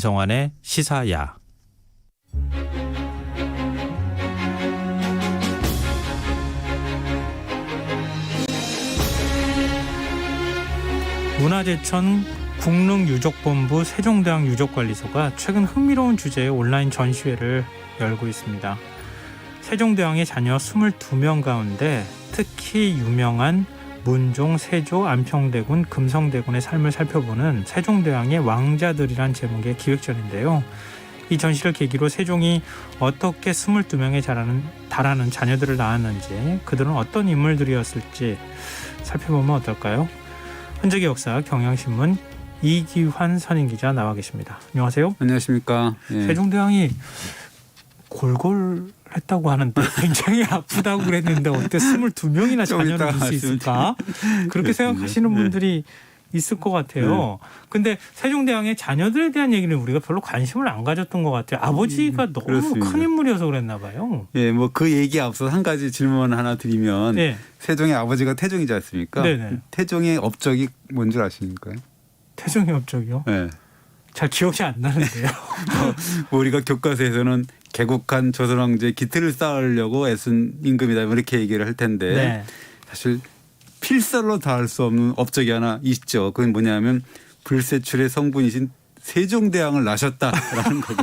김성환의 시사야. 문화재청 국릉유적본부 세종대왕 유적관리소가 최근 흥미로운 주제의 온라인 전시회를 열고 있습니다. 세종대왕의 자녀 22명 가운데 특히 유명한 문종, 세조, 안평대군, 금성대군의 삶을 살펴보는 세종대왕의 왕자들이란 제목의 기획전인데요. 이 전시를 계기로 세종이 어떻게 22명에 달하는 자녀들을 낳았는지, 그들은 어떤 인물들이었을지 살펴보면 어떨까요? 흔적의 역사 경향신문 이기환 선임기자 나와 계십니다. 안녕하세요. 안녕하십니까. 예. 세종대왕이 골골했다고 하는데 굉장히 아프다고 그랬는데 어떻게 22명이나 자녀를 둘 수 있을까? 그렇게 생각하시는 분들이 있을 것 같아요. 근데 세종대왕의 자녀들에 대한 얘기는 우리가 별로 관심을 안 가졌던 것 같아요. 아버지가 너무 그렇습니다. 큰 인물이어서 그랬나 봐요. 예, 뭐 그 얘기에 앞서 한 가지 질문 하나 드리면 세종의 아버지가 태종이지 않습니까? 네네. 태종의 업적이 뭔 줄 아십니까? 태종의 업적이요? 네. 잘 기억이 안 나는데요. 뭐 우리가 교과서에서는 개국한 조선 왕조의 기틀을 쌓으려고 애쓴 임금이다 이렇게 얘기를 할 텐데 사실 필설로 다 할 수 없는 업적이 하나 있죠. 그건 뭐냐면 불세출의 성분이신 세종대왕을 낳으셨다라는 거죠.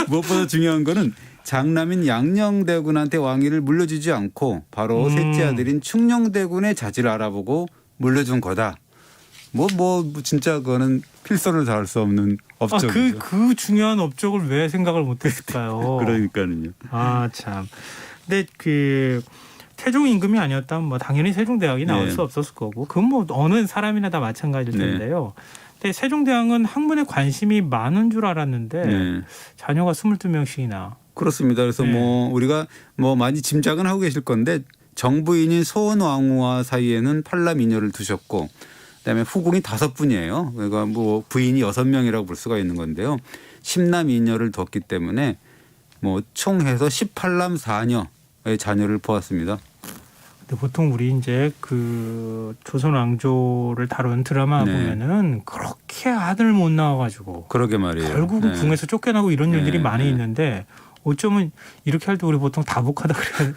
무엇보다 중요한 거는 장남인 양녕대군한테 왕위를 물려주지 않고 바로 셋째 아들인 충녕대군의 자질을 알아보고 물려준 거다. 뭐 진짜 그거는 필설을 다 할 수 없는 업적이죠. 그 중요한 업적을 왜 생각을 못했을까요? 그러니까는요. 아 참. 근데 그 태종 임금이 아니었다면 뭐 당연히 세종대왕이 나올 수 없었을 거고, 그건 뭐 어느 사람이나 다 마찬가지일 텐데요. 근데 세종대왕은 학문에 관심이 많은 줄 알았는데 자녀가 22명씩이나. 그렇습니다. 그래서 뭐 우리가 뭐 많이 짐작은 하고 계실 건데 정부인인 소원왕후와 사이에는 팔남이녀를 두셨고, 그다음에 후궁이 5분이에요. 그러니까 뭐 부인이 6명이라고 볼 수가 있는 건데요. 10남이녀를 뒀기 때문에 뭐 총해서 18남 4녀의 자녀를 보았습니다. 근데 보통 우리 이제 그 조선 왕조를 다룬 드라마 보면은 그렇게 아들 못 나와가지고 그러게 말이에요. 결국은 궁에서 쫓겨나고 이런 일들이 많이 있는데 어쩌면 이렇게 할 때 우리 보통 다복하다 그래야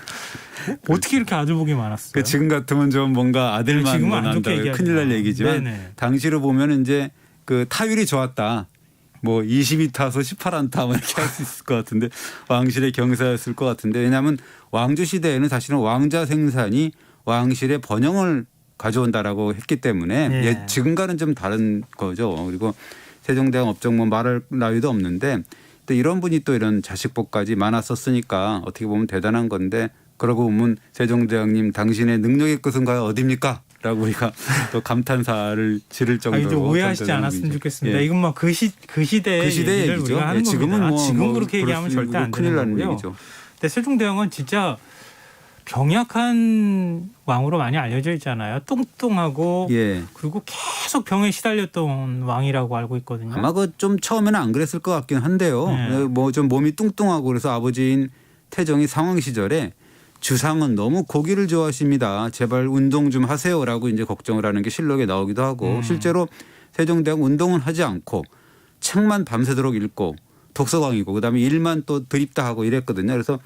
어떻게 이렇게 아들 복이 많았어요? 지금 같으면 좀 뭔가 아들만 난다 큰일 날 얘기지만 당시로 보면 이제 그 타율이 좋았다. 뭐 22타수 18안타 이렇게 할 수 있을 것 같은데 왕실의 경사였을 것 같은데, 왜냐하면 왕조 시대에는 사실은 왕자 생산이 왕실의 번영을 가져온다라고 했기 때문에 지금과는 좀 다른 거죠. 그리고 세종대왕 업적 뭐 말할 나위도 없는데 또 이런 분이 또 이런 자식복까지 많았었으니까 어떻게 보면 대단한 건데, 그러고 보면 세종대왕님 당신의 능력의 끝은 과연 어디입니까? 라고 우리가 또 감탄사를 지를 정도로. 좀 오해하시지 않았으면 좋겠습니다. 이건 뭐 그 시대의 얘기를 우리가 하는 지금은 겁니다. 지금 그렇게 얘기하면 절대 안 큰일 되는 나는 거고요. 얘기죠. 근데 세종대왕은 진짜 병약한 왕으로 많이 알려져 있잖아요. 뚱뚱하고 그리고 계속 병에 시달렸던 왕이라고 알고 있거든요. 아마 그 좀 처음에는 안 그랬을 것 같긴 한데요. 뭐 좀 몸이 뚱뚱하고 그래서 아버지인 태종이 상왕 시절에 주상은 너무 고기를 좋아하십니다. 제발 운동 좀 하세요라고 이제 걱정을 하는 게 실록에 나오기도 하고, 실제로 세종대왕 운동은 하지 않고 책만 밤새도록 읽고 독서광이고 그다음에 일만 또 드립다 하고 이랬거든요. 그래서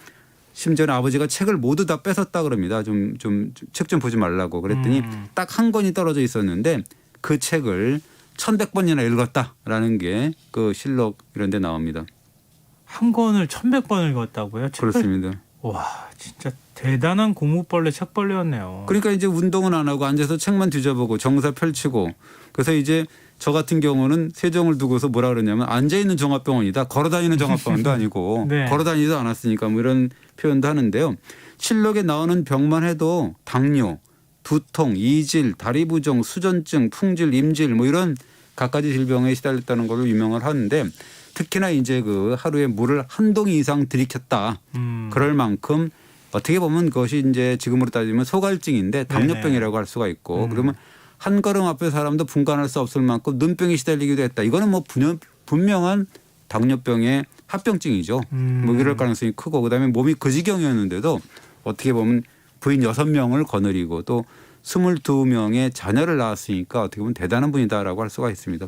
심지어는 아버지가 책을 모두 다 뺏었다 그럽니다. 좀 책 좀 보지 말라고 그랬더니 딱 한 권이 떨어져 있었는데 그 책을 1100번이나 읽었다라는 게 그 실록 이런 데 나옵니다. 한 권을 1100번을 읽었다고요? 그렇습니다. 와, 진짜 대단한 공부벌레 책벌레였네요. 그러니까 이제 운동은 안 하고 앉아서 책만 뒤져보고 정사 펼치고, 그래서 이제 저 같은 경우는 세종을 두고서 뭐라 그러냐면 앉아있는 종합병원이다. 걸어다니는 종합병원도 아니고 걸어다니지도 않았으니까 뭐 이런 표현도 하는데요. 실록에 나오는 병만 해도 당뇨, 두통, 이질, 다리 부종, 수전증, 풍질, 임질 뭐 이런 갖가지 질병에 시달렸다는 걸로 유명을 하는데, 특히나 이제 그 하루에 물을 한 동이 이상 들이켰다. 그럴 만큼 어떻게 보면 그것이 이제 지금으로 따지면 소갈증인데 당뇨병이라고 할 수가 있고, 그러면 한 걸음 앞에 사람도 분간할 수 없을 만큼 눈병이 시달리기도 했다. 이거는 뭐 분명한 당뇨병의 합병증이죠. 뭐 이럴 가능성이 크고, 그다음에 몸이 그 지경이었는데도 어떻게 보면 부인 6명을 거느리고 또 22명의 자녀를 낳았으니까 어떻게 보면 대단한 분이다라고 할 수가 있습니다.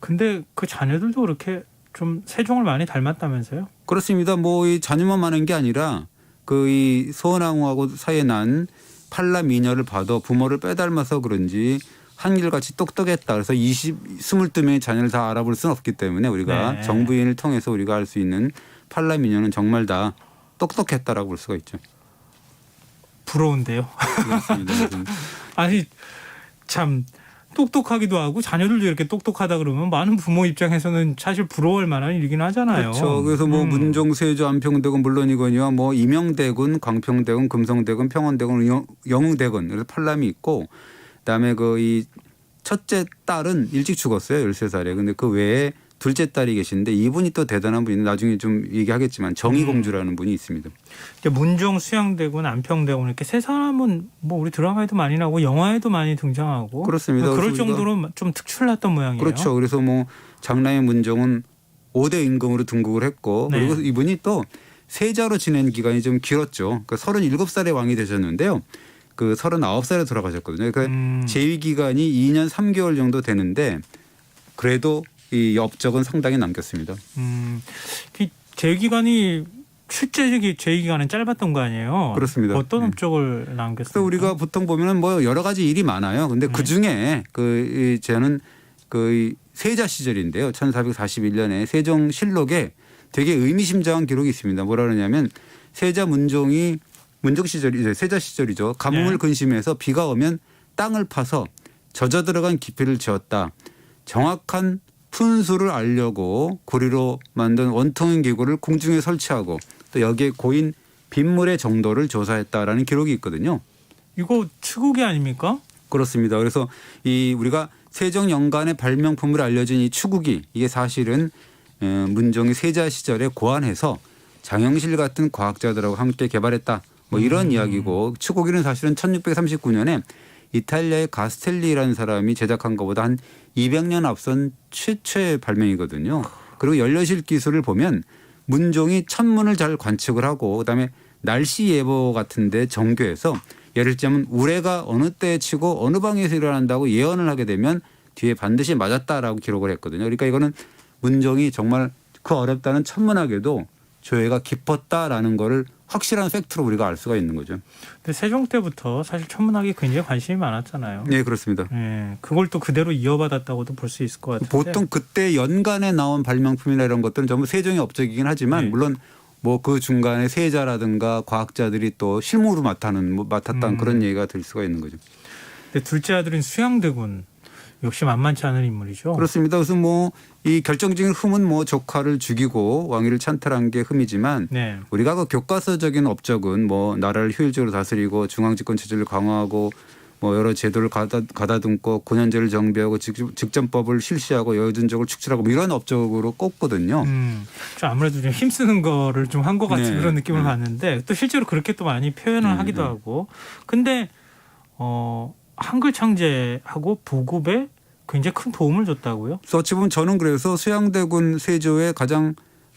근데 그 자녀들도 그렇게 좀 세종을 많이 닮았다면서요? 그렇습니다. 뭐 이 자녀만 많은 게 아니라 그 이 소원왕후하고 사이에 난 팔라 미녀를 봐도 부모를 빼닮아서 그런지 한결같이 똑똑했다. 그래서 22명의 자녀를 다 알아볼 수는 없기 때문에 우리가 네. 정부인을 통해서 우리가 알 수 있는 팔라 미녀는 정말 다 똑똑했다라고 볼 수가 있죠. 부러운데요. 그렇습니다. 아니 참 똑똑하기도 하고 자녀들도 이렇게 똑똑하다 그러면 많은 부모 입장에서는 사실 부러워할 만한 일이긴 하잖아요. 그렇죠. 그래서 뭐 문종, 세조, 안평대군 물론이거니와 뭐 임영대군, 광평대군, 금성대군, 평원대군, 영흥대군 그래서 팔람이 있고 그다음에 그 이 첫째 딸은 일찍 죽었어요. 13살에. 근데 그 외에 둘째 딸이 계신데 이분이 또 대단한 분인데 나중에 좀 얘기하겠지만 정의공주라는 분이 있습니다. 문종, 수양대군, 안평대군 이렇게 세 사람은 뭐 우리 드라마에도 많이 나오고 영화에도 많이 등장하고 그렇습니다. 그럴 정도로 좀 특출났던 모양이에요. 그렇죠. 그래서 뭐 장남의 문종은 5대 임금으로 등극을 했고 네. 그리고 이분이 또 세자로 지낸 기간이 좀 길었죠. 그러니까 37살에 왕이 되셨는데요. 그 39살에 돌아가셨거든요. 그러니까 재위 기간이 2년 3개월 정도 되는데 그래도 이 업적은 상당히 남겼습니다. 재위 기간이 실제 재위 기간은 짧았던 거 아니에요? 그렇습니다. 어떤 업적을 남겼어요? 그래서 우리가 보통 보면은 뭐 여러 가지 일이 많아요. 근데 그 중에 저는 그 세자 시절인데요. 1441년에 세종실록에 되게 의미심장한 기록이 있습니다. 뭐라 그러냐면 세자 문종이 문종 시절이죠. 세자 시절이죠. 가뭄을 근심해서 비가 오면 땅을 파서 젖어 들어간 깊이를 지었다. 정확한 푼수를 알려고 고리로 만든 원통인 기구를 궁중에 설치하고 또 여기에 고인 빗물의 정도를 조사했다라는 기록이 있거든요. 이거 추국이 아닙니까? 그렇습니다. 그래서 이 우리가 세종 연간의 발명품으로 알려진 이 추국이 이게 사실은 문종이 세자 시절에 고안해서 장영실 같은 과학자들하고 함께 개발했다. 뭐 이런 이야기고 추국이는 사실은 1639년에 이탈리아의 가스텔리라는 사람이 제작한 것보다 한 200년 앞선 최초의 발명이거든요. 그리고 연료실 기술을 보면 문종이 천문을 잘 관측을 하고 그다음에 날씨 예보 같은 데 정교해서 예를 들자면 우레가 어느 때에 치고 어느 방에서 일어난다고 예언을 하게 되면 뒤에 반드시 맞았다라고 기록을 했거든요. 그러니까 이거는 문종이 정말 그 어렵다는 천문학에도 조예가 깊었다라는 거를 확실한 팩트로 우리가 알 수가 있는 거죠. 근데 세종 때부터 사실 천문학에 굉장히 관심이 많았잖아요. 네, 그렇습니다. 네, 그걸 또 그대로 이어받았다고도 볼 수 있을 것 같은데. 보통 그때 연간에 나온 발명품이나 이런 것들은 전부 세종의 업적이긴 하지만 물론 뭐 그 중간에 세자라든가 과학자들이 또 실무로 맡았다는 그런 얘기가 될 수가 있는 거죠. 근데 둘째 아들인 수양대군 역시 만만치 않은 인물이죠. 그렇습니다. 그래서 뭐 이 결정적인 흠은 뭐 조카를 죽이고 왕위를 찬탈한 게 흠이지만 우리가 그 교과서적인 업적은 뭐 나라를 효율적으로 다스리고 중앙집권 체제를 강화하고 뭐 여러 제도를 가다듬고 고년제를 정비하고 직전법을 실시하고 여유든족을 축출하고 뭐 이런 업적으로 꼽거든요. 좀 아무래도 좀 힘쓰는 거를 좀 한 것 같은 그런 느낌을 받는데 또 실제로 그렇게 또 많이 표현을 하기도 하고. 근데 한글 창제하고 보급에 굉장히 큰 도움을 줬다고요? 어찌 보면 저는 그래서 수양대군 세조의 가장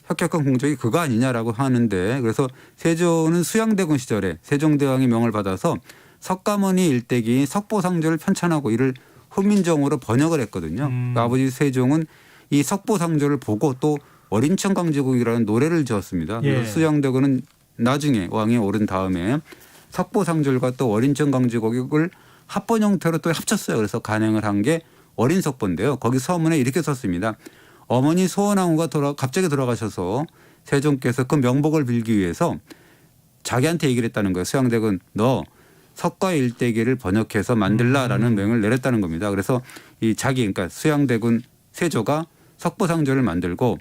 혁혁한 공적이 그거 아니냐라고 하는데 그래서 세조는 수양대군 시절에 세종대왕의 명을 받아서 석가모니 일대기인 석보상조를 편찬하고 이를 훈민정으로 번역을 했거든요. 그러니까 아버지 세종은 이 석보상조를 보고 또 어린천강지국이라는 노래를 지었습니다. 그래서 수양대군은 나중에 왕에 오른 다음에 석보상졸과 또 어린천강지국을 합본 형태로 또 합쳤어요. 그래서 간행을 한 게 어린석보인데요. 거기 서문에 이렇게 썼습니다. 어머니 소원왕후가 갑자기 돌아가셔서 세종께서 그 명복을 빌기 위해서 자기한테 얘기를 했다는 거예요. 수양대군 너 석가 일대기를 번역해서 만들라라는 명을 내렸다는 겁니다. 그래서 이 그러니까 수양대군 세조가 석보상조를 만들고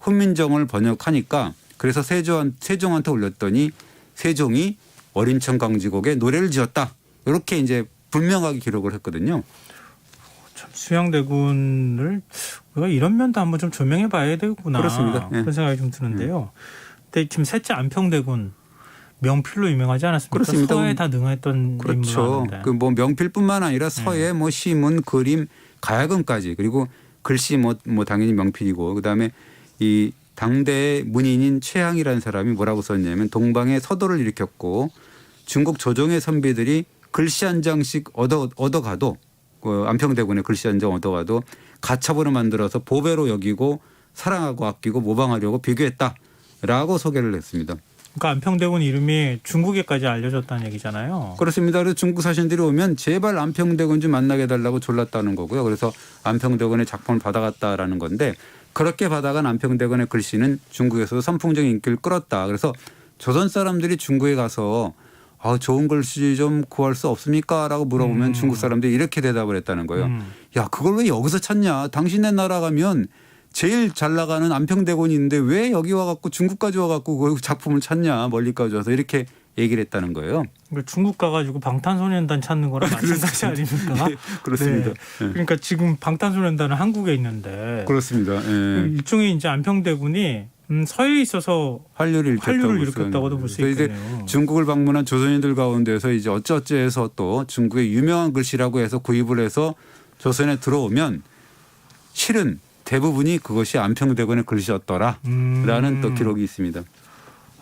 훈민정을 번역하니까 그래서 세종한테 올렸더니 세종이 어린천강지국에 노래를 지었다. 이렇게 이제 분명하게 기록을 했거든요. 참 수양대군을 우리가 이런 면도 한번 좀 조명해 봐야 되겠구나. 그렇습니다. 그런 생각이 좀 드는데요. 근데 지금 셋째 안평대군 명필로 유명하지 않았습니까? 그렇습니다. 서에 다 능했던 그렇죠. 그 뭐 명필뿐만 아니라 서예, 뭐 시문, 그림, 가야금까지 그리고 글씨 뭐 당연히 명필이고 그다음에 이 당대의 문인인 최항이라는 사람이 뭐라고 썼냐면 동방의 서도를 일으켰고 중국 조정의 선비들이 글씨 한 장씩 얻어가도 그 안평대군의 글씨 한 장 얻어가도 가첩으로 만들어서 보배로 여기고 사랑하고 아끼고 모방하려고 비교했다라고 소개를 했습니다. 그러니까 안평대군 이름이 중국에까지 알려졌다는 얘기잖아요. 그렇습니다. 그래서 중국 사신들이 오면 제발 안평대군 좀 만나게 해달라고 졸랐다는 거고요. 그래서 안평대군의 작품을 받아갔다라는 건데 그렇게 받아간 안평대군의 글씨는 중국에서도 선풍적인 인기를 끌었다. 그래서 조선 사람들이 중국에 가서 좋은 글씨 좀 구할 수 없습니까? 라고 물어보면 중국 사람들이 이렇게 대답을 했다는 거예요. 야, 그걸 왜 여기서 찾냐? 당신네 나라 가면 제일 잘 나가는 안평대군이 있는데 왜 여기 와갖고 중국까지 와갖고 그 작품을 찾냐? 멀리까지 와서 이렇게 얘기를 했다는 거예요. 그러니까 중국 가가지고 방탄소년단 찾는 거랑 마찬가지 아닙니까? 네, 그렇습니다. 네. 그러니까 지금 방탄소년단은 한국에 있는데 그렇습니다. 네. 일종의 이제 안평대군이 서해에 있어서 활류를 일으켰다고도 볼 수 있겠네요. 이제 중국을 방문한 조선인들 가운데서 이제 어쩌어쩌해서 또 중국의 유명한 글씨라고 해서 구입을 해서 조선에 들어오면 실은 대부분이 그것이 안평대군의 글씨였더라라는 또 기록이 있습니다.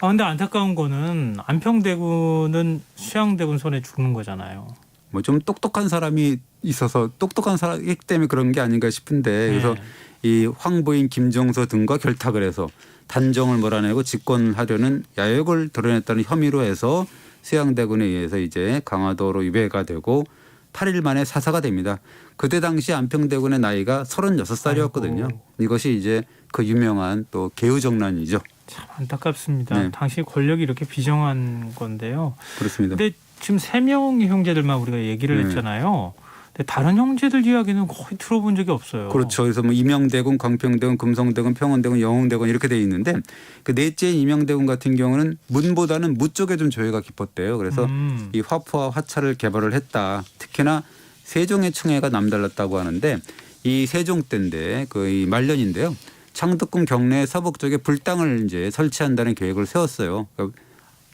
근데 안타까운 거는 안평대군은 수양대군 손에 죽는 거잖아요. 뭐 좀 똑똑한 사람이 있어서 똑똑한 사람이기 때문에 그런 게 아닌가 싶은데 그래서 이 황보인 김정서 등과 결탁을 해서 단정을 몰아내고 집권하려는 야욕을 드러냈다는 혐의로 해서 수양대군에 의해서 이제 강화도로 유배가 되고 8일 만에 사사가 됩니다. 그때 당시 안평대군의 나이가 36살이었거든요. 아이고. 이것이 이제 그 유명한 또 개우정난이죠. 참 안타깝습니다. 네. 당시 권력이 이렇게 비정한 건데요. 그렇습니다. 근데 지금 3명의 형제들만 우리가 얘기를 했잖아요. 근데 다른 형제들 이야기는 거의 들어본 적이 없어요. 그렇죠. 그래서 뭐 이명대군, 광평대군, 금성대군, 평원대군, 영흥대군 이렇게 돼 있는데 그 넷째인 이명대군 같은 경우는 문보다는 무 쪽에 좀 조예가 깊었대요. 그래서 이 화포와 화차를 개발을 했다. 특히나 세종의 청해가 남달랐다고 하는데 이 세종 때인데 그 말년인데요. 창덕궁 경내의 서북 쪽에 불당을 이제 설치한다는 계획을 세웠어요. 그러니까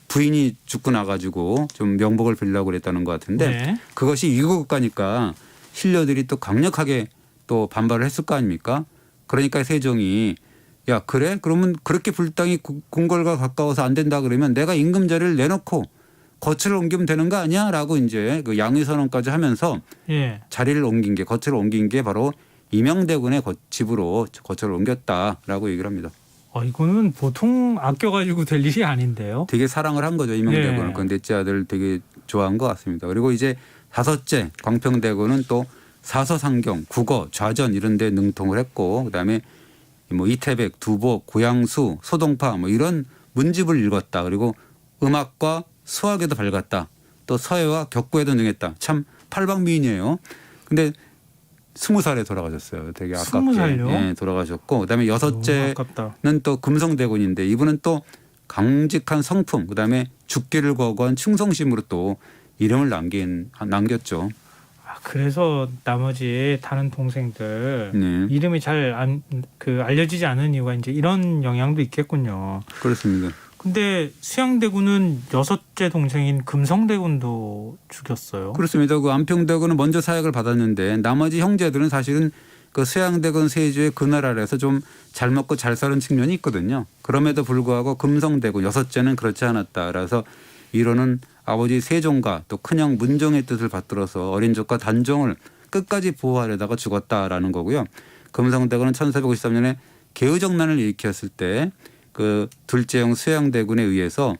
부인이 죽고 나가지고 좀 명복을 빌려고 그랬다는 것 같은데 그것이 위국가니까 신료들이 또 강력하게 또 반발을 했을 거 아닙니까? 그러니까 세종이 야 그래? 그러면 그렇게 불당이 궁궐과 가까워서 안 된다 그러면 내가 임금자리를 내놓고 거처를 옮기면 되는 거 아니야? 라고 이제 그 양의선언까지 하면서 자리를 옮긴 게 거처를 옮긴 게 바로 이명대군의 집으로 거처를 옮겼다라고 얘기를 합니다. 이거는 보통 아껴가지고 될 일이 아닌데요. 되게 사랑을 한 거죠. 이명대군은. 그 넷째 아들 되게 좋아한 것 같습니다. 그리고 이제 다섯째 광평대군은 또 사서상경, 국어, 좌전 이런 데 능통을 했고 그다음에 뭐 이태백, 두복, 고양수, 소동파 뭐 이런 문집을 읽었다. 그리고 음악과 수학에도 밝았다. 또 서예와 격구에도 능했다. 참 팔방미인이에요. 근데 20살에 돌아가셨어요. 되게 아깝게 20살요? 돌아가셨고 그다음에 여섯째는 또 금성대군인데 이분은 또 강직한 성품 그다음에 죽기를 거부한 충성심으로 또 이름을 남겼죠. 그래서 나머지 다른 동생들 이름이 잘 알려지지 않은 이유가 이제 이런 영향도 있겠군요. 그렇습니다. 근데 수양대군은 여섯째 동생인 금성대군도 죽였어요. 그렇습니다. 그 안평대군은 먼저 사약을 받았는데 나머지 형제들은 사실은 그 수양대군 세주의 그날 아래서 좀 잘 먹고 잘 사는 측면이 있거든요. 그럼에도 불구하고 금성대군 여섯째는 그렇지 않았다. 그래서 이로는 아버지 세종과 또 큰형 문종의 뜻을 받들어서 어린 족과 단종을 끝까지 보호하려다가 죽었다라는 거고요. 금성대군은 1453년에 개의정난을 일으켰을 때 그 둘째 형 수양대군에 의해서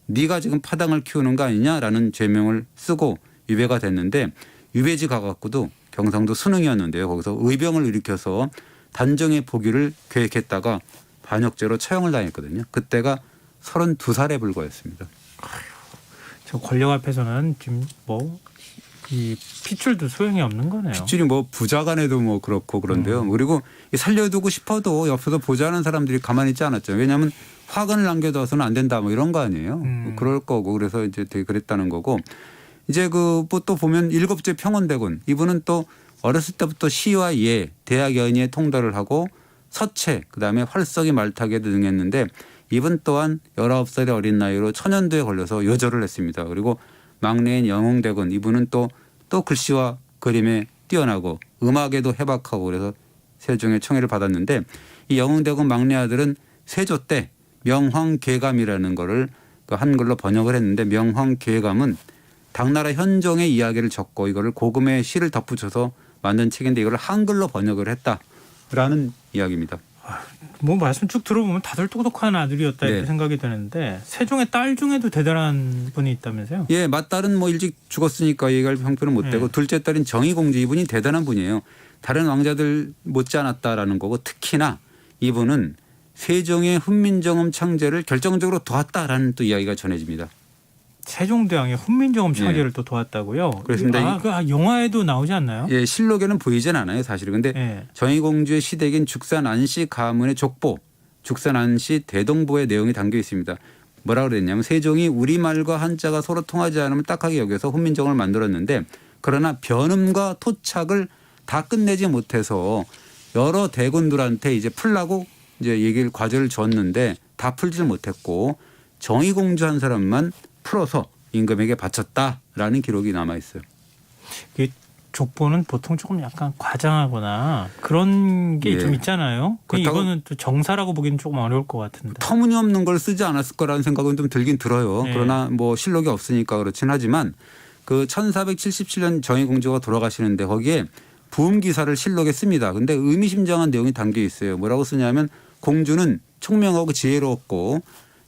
네가 지금 파당을 키우는 거 아니냐라는 죄명을 쓰고 유배가 됐는데 유배지 가갖고도 경상도 순흥이었는데요. 거기서 의병을 일으켜서 단종의 포기를 계획했다가 반역죄로 처형을 당했거든요. 그때가 32살에 불과했습니다. 저 권력 앞에서는 지금 이 핏줄도 소용이 없는 거네요. 핏줄이 뭐 부자간에도 뭐 그렇고 그런데요. 그리고 살려두고 싶어도 옆에서 보좌하는 사람들이 가만히 있지 않았죠. 왜냐하면 화근을 남겨둬서는 안 된다 뭐 이런 거 아니에요. 그럴 거고 그래서 이제 되게 그랬다는 거고 이제 그 또 보면 일곱째 평원대군 이분은 또 어렸을 때부터 시와 예, 대학 연희에 통달을 하고 서체 그다음에 활석이 말타기에도 능했는데 이분 또한 19살의 어린 나이로 천연두에 걸려서 요절을 했습니다. 그리고 막내인 영흥대군 이분은 또 글씨와 그림에 뛰어나고 음악에도 해박하고 그래서 세종의 청해를 받았는데 이 영흥대군 막내 아들은 세조 때 명황괴감이라는 거를 그 한글로 번역을 했는데 명황괴감은 당나라 현종의 이야기를 적고 이거를 고금의 시를 덧붙여서 만든 책인데 이걸 한글로 번역을 했다라는 이야기입니다. 뭐 말씀 쭉 들어보면 다들 똑똑한 아들이었다 이렇게 네. 생각이 생각이 드는데 세종의 딸 중에도 대단한 분이 있다면서요? 예, 맏딸은 뭐 일찍 죽었으니까 얘기할 형편은 못 되고 둘째 딸인 정의공주 이분이 대단한 분이에요. 다른 왕자들 못지않았다라는 거고 특히나 이분은 세종의 훈민정음 창제를 결정적으로 도왔다라는 또 이야기가 전해집니다. 세종대왕의 훈민정음 창제를 또 도왔다고요? 그렇습니다. 영화에도 나오지 않나요? 예, 실록에는 보이진 않아요, 사실은. 근데 정의공주의 시댁인 죽산 안씨 가문의 족보, 죽산 안씨 대동보의 내용이 담겨 있습니다. 뭐라고 그랬냐면 세종이 우리말과 한자가 서로 통하지 않으면 딱하게 여겨서 훈민정음을 만들었는데 그러나 변음과 토착을 다 끝내지 못해서 여러 대군들한테 이제 풀라고 이제 얘기를 과제를 줬는데 다 풀지를 못했고 정의공주 한 사람만 풀어서 임금에게 바쳤다라는 기록이 남아 있어요. 족보는 보통 조금 약간 과장하거나 그런 게 좀 있잖아요. 이거는 또 정사라고 보기는 조금 어려울 것 같은데. 터무니없는 걸 쓰지 않았을 거라는 생각은 좀 들긴 들어요. 그러나 뭐 실록이 없으니까 그렇긴 하지만 그 1477년 정의공주가 돌아가시는데 거기에 부음 기사를 실록에 씁니다. 근데 의미심장한 내용이 담겨 있어요. 뭐라고 쓰냐면 공주는 총명하고 지혜로웠고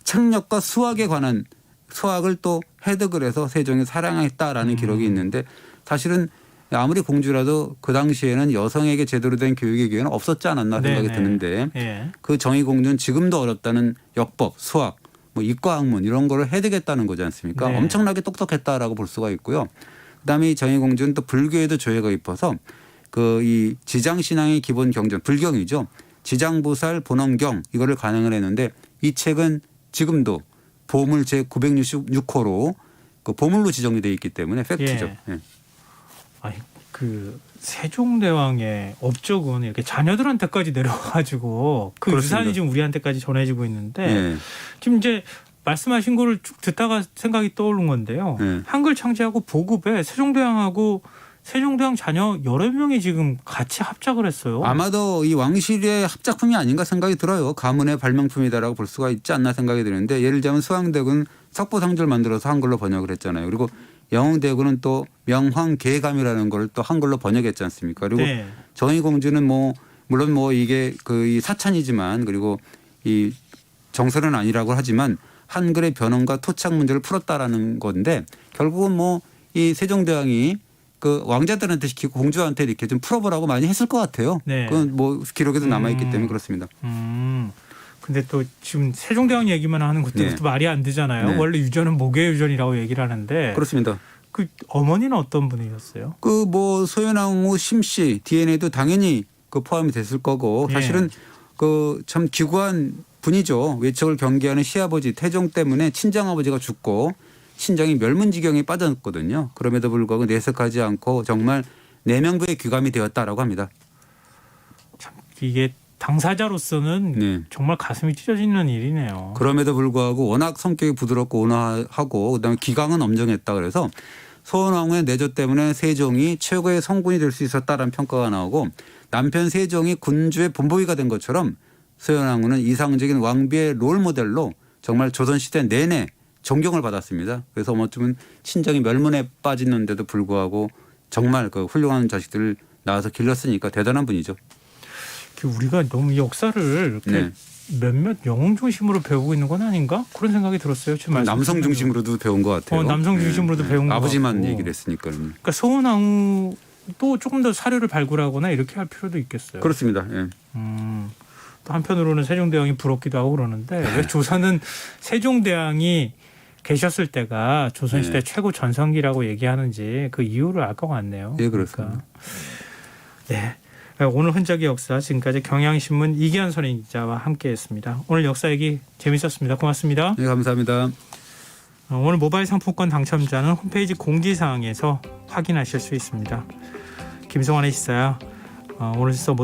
책력과 수학에 관한 수학을 또 획득을 해서 세종이 사랑했다라는 기록이 있는데 사실은 아무리 공주라도 그 당시에는 여성에게 제대로 된 교육의 기회는 없었지 않았나 생각이 드는데 그 정의공주는 지금도 어렵다는 역법, 수학, 뭐 이과학문 이런 거를 획득했다는 거지 않습니까? 엄청나게 똑똑했다라고 볼 수가 있고요. 그다음에 이 정의공주는 또 불교에도 조예가 깊어서 그 이 지장신앙의 기본 경전, 불경이죠. 지장보살 본원경 이거를 간행을 했는데 이 책은 지금도 보물 제 966호로 그 보물로 지정이 되어 있기 때문에 팩트죠. 아니 그 세종대왕의 업적은 이렇게 자녀들한테까지 내려가지고 그 그렇습니다. 유산이 지금 우리한테까지 전해지고 있는데 지금 이제 말씀하신 거를 쭉 듣다가 생각이 떠오른 건데요. 한글 창제하고 보급에 세종대왕하고 세종대왕 자녀 여러 명이 지금 같이 합작을 했어요. 아마도 이 왕실의 합작품이 아닌가 생각이 들어요. 가문의 발명품이다라고 볼 수가 있지 않나 생각이 드는데 예를 들자면 수왕대군 석보상조를 만들어서 한글로 번역을 했잖아요. 그리고 영웅대군은 또 명황계감이라는 걸 또 한글로 번역했지 않습니까? 그리고 정의공주는 뭐 물론 뭐 이게 그 이 사찬이지만 그리고 이 정설은 아니라고 하지만 한글의 변형과 토착 문제를 풀었다라는 건데 결국은 뭐 이 세종대왕이 그 왕자들한테 시키고 공주한테 이렇게 좀 풀어보라고 많이 했을 것 같아요. 그건 뭐 기록에도 남아있기 때문에 그렇습니다. 근데 또 지금 세종대왕 얘기만 하는 것도 또 말이 안 되잖아요. 원래 유전은 목의 유전이라고 얘기를 하는데. 그렇습니다. 그 어머니는 어떤 분이셨어요? 그 뭐 소연왕후 심씨 DNA도 당연히 그 포함이 됐을 거고 사실은 그 참 기구한 분이죠. 외척을 경계하는 시아버지 태종 때문에 친정아버지가 죽고 친정이 멸문지경에 빠졌거든요. 그럼에도 불구하고 내색하지 않고 정말 내명부의 귀감이 되었다라고 합니다. 참 이게 당사자로서는 정말 가슴이 찢어지는 일이네요. 그럼에도 불구하고 워낙 성격이 부드럽고 온화하고 그다음에 기강은 엄정했다 그래서 소원왕후의 내조 때문에 세종이 최고의 성군이 될 수 있었다라는 평가가 나오고 남편 세종이 군주의 본보기가 된 것처럼 소원왕후는 이상적인 왕비의 롤모델로 정말 조선시대 내내 존경을 받았습니다. 그래서 어쩌면 친정이 멸문에 빠지는데도 불구하고 정말 그 훌륭한 자식들을 낳아서 길렀으니까 대단한 분이죠. 우리가 너무 역사를 몇몇 영웅 중심으로 배우고 있는 건 아닌가? 그런 생각이 들었어요. 남성 중심으로도 배운 것 같아요. 남성 중심으로도 배운 것 같고. 아버지만 얘기를 했으니까요. 그러니까 소원왕후도 조금 더 사료를 발굴하거나 이렇게 할 필요도 있겠어요. 그렇습니다. 또 한편으로는 세종대왕이 부럽기도 하고 그러는데 왜 조선은 세종대왕이 계셨을 때가 조선시대 최고 전성기라고 얘기하는지 그 이유를 알 것 같네요. 네, 그렇습니다. 네. 오늘 흔적의 역사 지금까지 경향신문 이기환 선임 기자와 함께했습니다. 오늘 역사 얘기 재밌었습니다. 고맙습니다. 네, 감사합니다. 오늘 모바일 상품권 당첨자는 홈페이지 공지사항에서 확인하실 수 있습니다. 김성환의 시사야. 오늘 시사 모두